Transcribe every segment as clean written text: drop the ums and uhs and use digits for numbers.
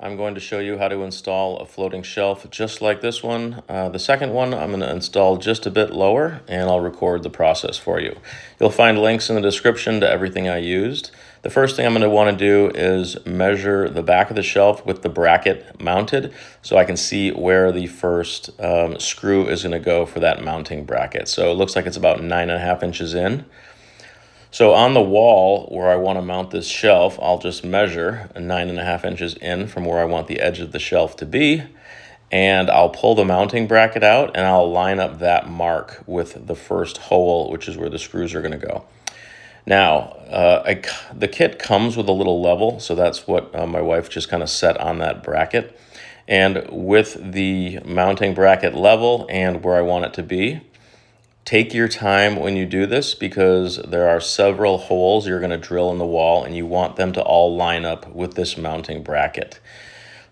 I'm going to show you how to install a floating shelf just like this one. The second one I'm going to install just a bit lower, and I'll record the process for you. You'll find links in the description to everything I used. The first thing I'm going to want to do is measure the back of the shelf with the bracket mounted so I can see where the first screw is going to go for that mounting bracket. So it looks like it's about 9.5 inches in. So on the wall where I want to mount this shelf, I'll just measure 9.5 inches in from where I want the edge of the shelf to be, and I'll pull the mounting bracket out and I'll line up that mark with the first hole, which is where the screws are going to go. Now, the kit comes with a little level, so that's what my wife just kind of set on that bracket. And with the mounting bracket level and where I want it to be, take your time when you do this because there are several holes you're going to drill in the wall and you want them to all line up with this mounting bracket.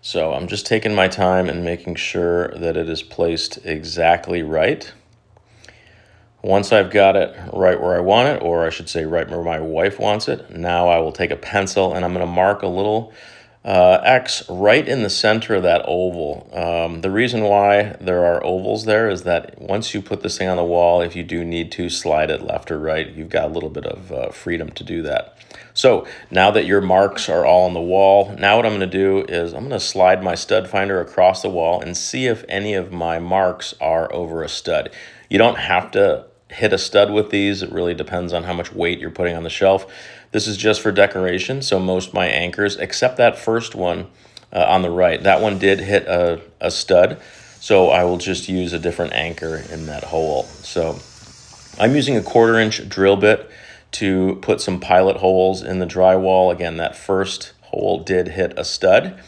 So I'm just taking my time and making sure that it is placed exactly right. Once I've got it right where I want it, or I should say right where my wife wants it, now I will take a pencil and I'm going to mark a little X right in the center of that oval. The reason why there are ovals there is that once you put this thing on the wall, if you do need to slide it left or right, you've got a little bit of freedom to do that. So now that your marks are all on the wall, now what I'm going to do is I'm going to slide my stud finder across the wall and see if any of my marks are over a stud. You don't have to hit a stud with these. It really depends on how much weight you're putting on the shelf. This is just for decoration, so most of my anchors, except that first one on the right, that one did hit a stud, so I will just use a different anchor in that hole. So I'm using a 1/4-inch drill bit to put some pilot holes in the drywall. Again, that first hole did hit a stud,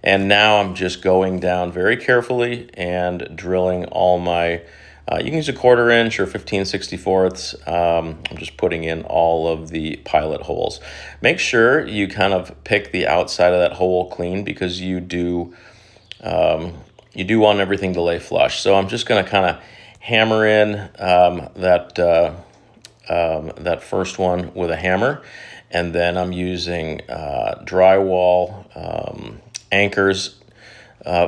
and now I'm just going down very carefully and drilling all my you can use a 1/4-inch or 15/64. I'm just putting in all of the pilot holes. Make sure you kind of pick the outside of that hole clean because you do want everything to lay flush. So I'm just going to kind of hammer in that first one with a hammer, and then I'm using drywall anchors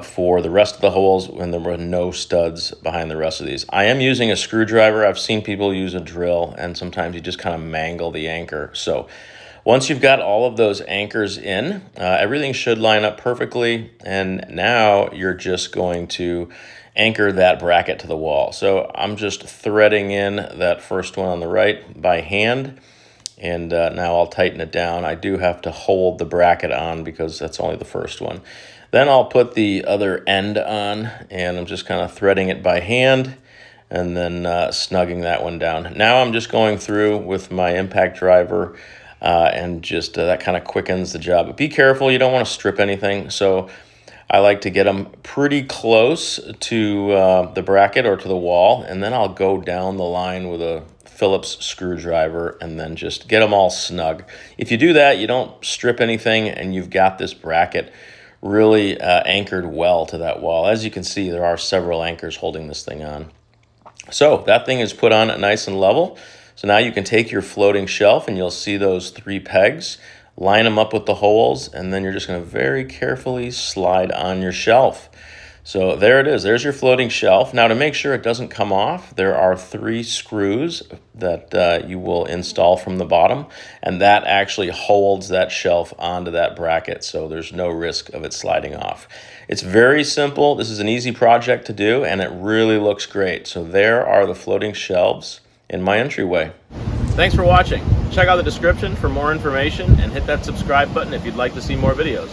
for the rest of the holes when there were no studs behind the rest of these. I am using a screwdriver. I've seen people use a drill, and sometimes you just kind of mangle the anchor. So once you've got all of those anchors in, everything should line up perfectly, and now you're just going to anchor that bracket to the wall. So I'm just threading in that first one on the right by hand, and now I'll tighten it down. I do have to hold the bracket on because that's only the first one. Then I'll put the other end on, and I'm just kind of threading it by hand and then snugging that one down. Now I'm just going through with my impact driver and just that kind of quickens the job. But be careful, you don't want to strip anything. So I like to get them pretty close to the bracket or to the wall, and then I'll go down the line with a Phillips screwdriver and then just get them all snug. If you do that, you don't strip anything, and you've got this bracket really anchored well to that wall. As you can see, there are several anchors holding this thing on. So that thing is put on nice and level. So now you can take your floating shelf and you'll see those 3 pegs, line them up with the holes, and then you're just going to very carefully slide on your shelf. So there it is. There's your floating shelf. Now to make sure it doesn't come off, there are 3 screws that you will install from the bottom, and that actually holds that shelf onto that bracket, so there's no risk of it sliding off. It's very simple. This is an easy project to do, and it really looks great. So there are the floating shelves in my entryway. Thanks for watching. Check out the description for more information and hit that subscribe button if you'd like to see more videos.